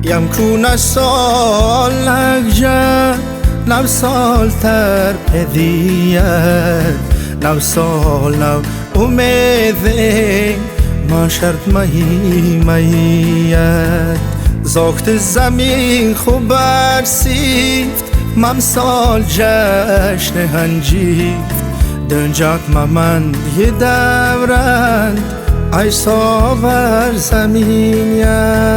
یم kuna sol lagja nav sol tar pediyat nav sol nav umede ما شرط مهیت زاخت زمین خوب برسیفت ممسال جشن هنجیفت دنجات ممن یه دورند ای ساور زمینیت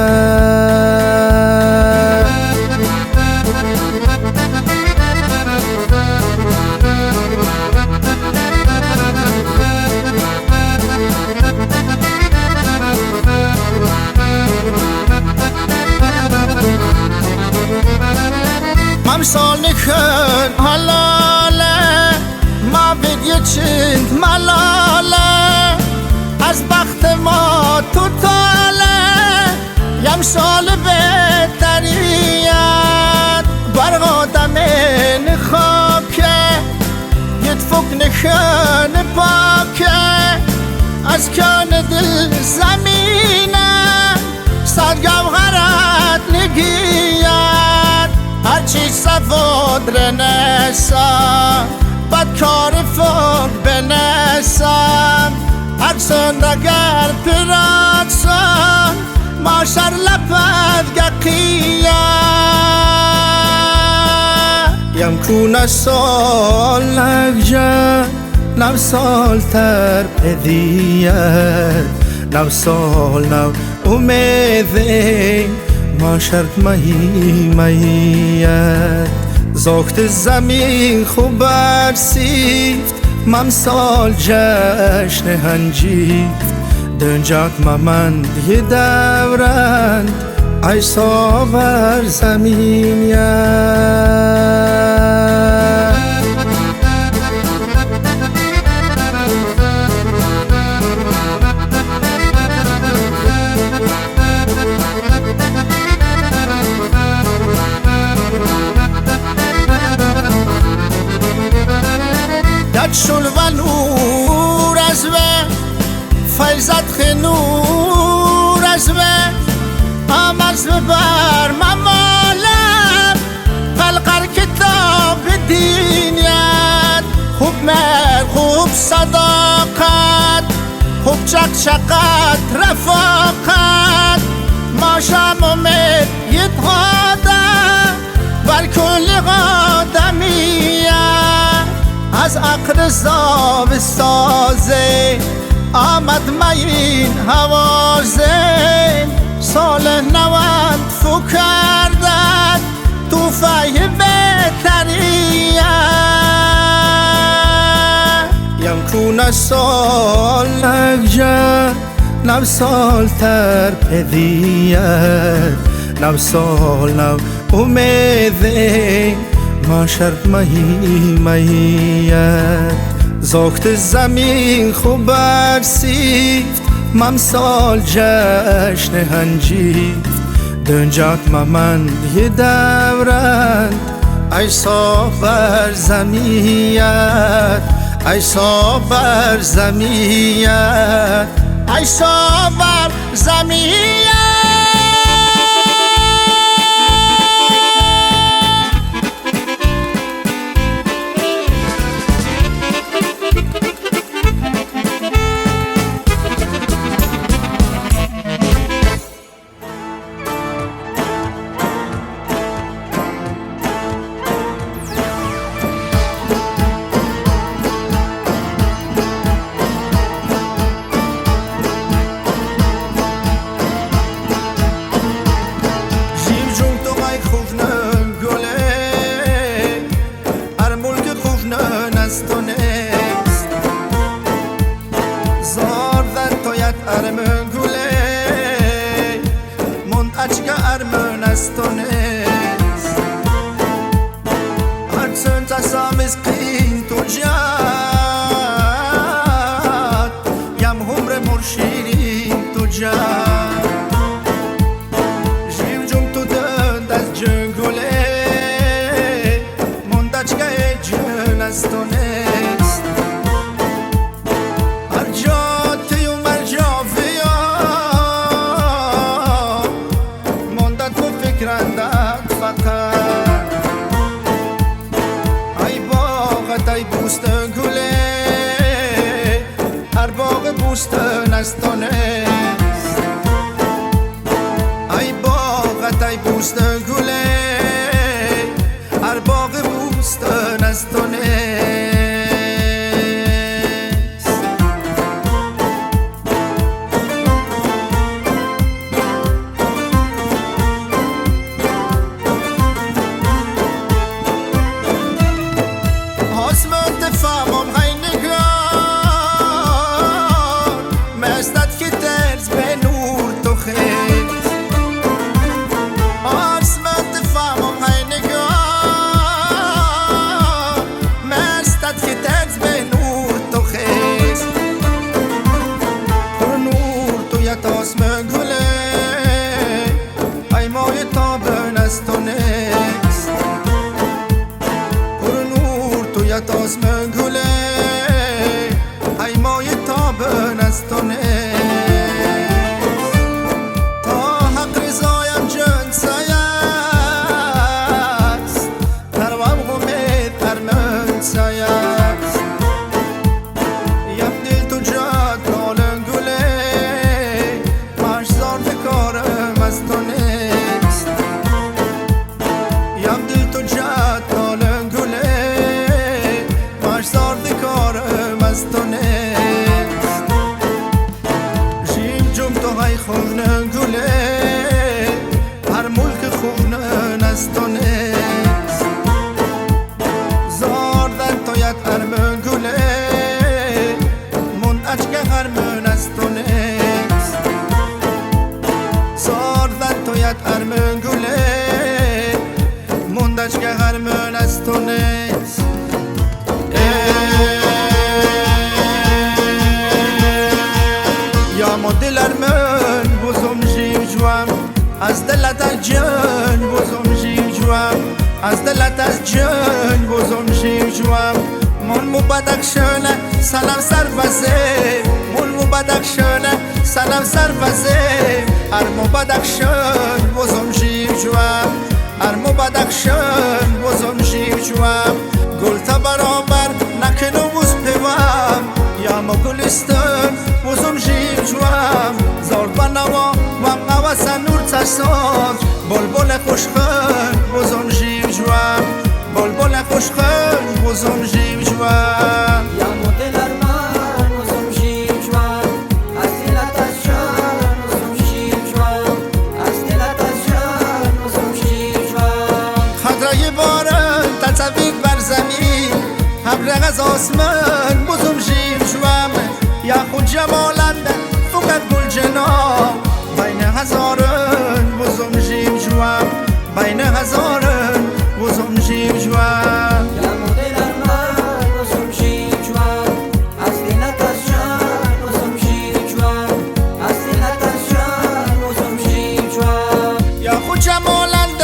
امسال نکن حلاله ما بدیه چند ملاله از بخت ما تو تاله یم سال بهتریت برق آدمین خاکه یه تفک نکن پاکه از کان دل زمینه صد گوهرت نگیت هرچی سواد رنسم بدکار فوق بنسم هر سندگر پراتسم ماشر لپد گقیه یم kuna sol lagja nav sol tar pediyat nav sol nav umede ما شرط مهیت زاخت زمین خوب برسیفت ممسال جشن هنجیفت دنجات ممن یه دورند ای ساور زمینیت شل و نور از و فیضت خنور از و آمرز بر ممالم قلقر کتاب دینیت خوب مر خوب صداقت خوب چقچقت رفاقت ما شام امید یتغادم بر کل قادمیت از عقر زاب سازه آمد مین حوازه سال نوند فو کردن توفه بهتریه یم kuna sol lagja nav sol tar pediyat nav sol nav umede ما شرط مهیت زاخت زمین خوب برسیفت ممسال جشن هنجیفت دنجات ممن یه دورند ای ساور زمینیت ای ساور زمینیت ای ساور زمینیت ارمن گله منتجگه ارمن استونس هرچند تسامیز قین تو جاد یم همر مرشیرین تو جاد جیو جم تو دند از جنگله منتجگه جن استونس هر جاتی و مرجا فیا ماندت پوست گله هر باغ بوستان از تو نیست. آسمان تفهمم های نگار مستد که درز به نور تو خیلی آسمان تفهمم های نگار مستد که درز به نور تو خیلی پر نور تو یت آسمان گله ای مای تابن از تو نیست. پر نور تو یت آسمان گله ای مای تابن از تو نیست. تا حق رضایم جن سایست تروم غمید ارمن سایست یم دل تو جد نالن گله ماش زار کارم از تو نیست. یم دل تو جد نالن گله ماش زار کارم از تو نیست. جیم جم تو های خونن گله هر ملک خونن از تو نیست. زاردن تو یت ارمن گله من اچگه هرمن از تو نیست. زاردن تو یت ارمن گله من اچگه هرمن از تو نیست. یا ما دل ارمن بزم جیم جوام از دلت از جن بزم جیم جوام از دلت از جن بزم جیم جوام من مبادک شنه سلام سرفزه من مبادک شنه سلام سرفزه ار مبادک شن بزم جیم جوام ار مبادک شن بزم جیم جوام گل تا برابر نکنو بوز پیوام یا ما گلستان بزم جیم جوام زار بنوا وام قواسن نور تسان بلبل خوشخن بزم جیم جوام بلبل خوشخن بزم جیم جوام. یا مدل ارمان بزم جیم جوام از دلت از جان بزم جیم جوام از دلت از جان بزم جیم جوام. خضرای باران تصویر بر زمین ابرق از آسمان بزم جیم جوام یا خود جمالند فقط گل جناب بین هزاران بزم جیم جوام بین هزاران بزم جیم جوام. یا مدل ارمان بزم جیم جوام از دلت از جان بزم جیم جوام از دلت از جان بزم جیم جوام. یا خود جمالند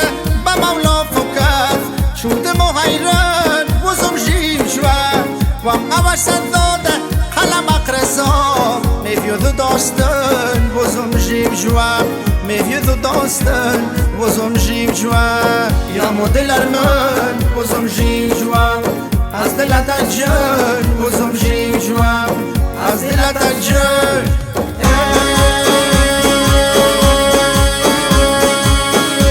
به مولا فقط شود محیران بزم جیم جوام وام قواشن داده قلم اقرزا میفید داستان بزم جیم جوام میفید داستان بزم جیم جوام. یا مدل ارمن بزم جیم جوام از دلت از جان بزم جیم جوام از دلت از جان.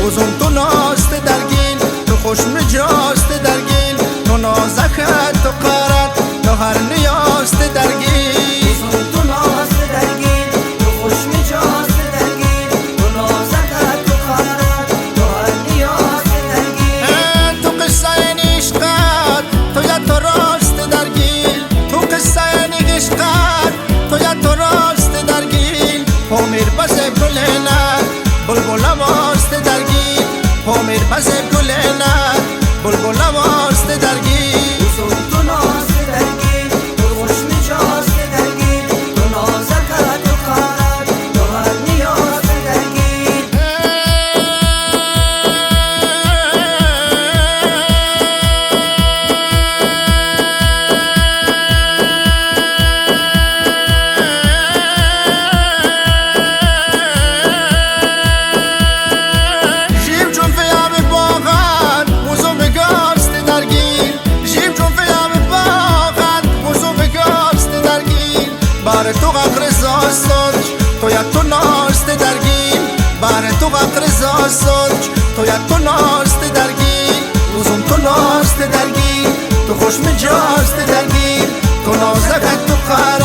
بزم تو ناست درگیل تو خوش مجاست درگیل تو نازکت تو قارت تو هر نیاست درگیل. بزم تو ناست درگیر تو خوش مجاست درگیر تو نازکت تو خارت تو هر نیاست درگیر. تو قصه عشقت تو یا تو راست درگیل تو قصه عشقت تو یا تو راست درگیل. پامیر بس گلنه بلبل واست درگیل پامیر بس گلنه بلبل واست درگیل. بزم تو ناست درگیر تو خوش مجاست درگیر تو نازکت تو خارت تو هر نیاست درگیر. جیم جون فیام باغن بزم گاست درگیل جیم جون فیام باغن بزم گاست درگیل بار تو ققر زاستش تو یا تو ناست درگیل بار تو ققر زاستش تو یک تو ناست درگیر وزم تو ناست درگیر تو خوش مجاست درگیر تو نازکت تو خراب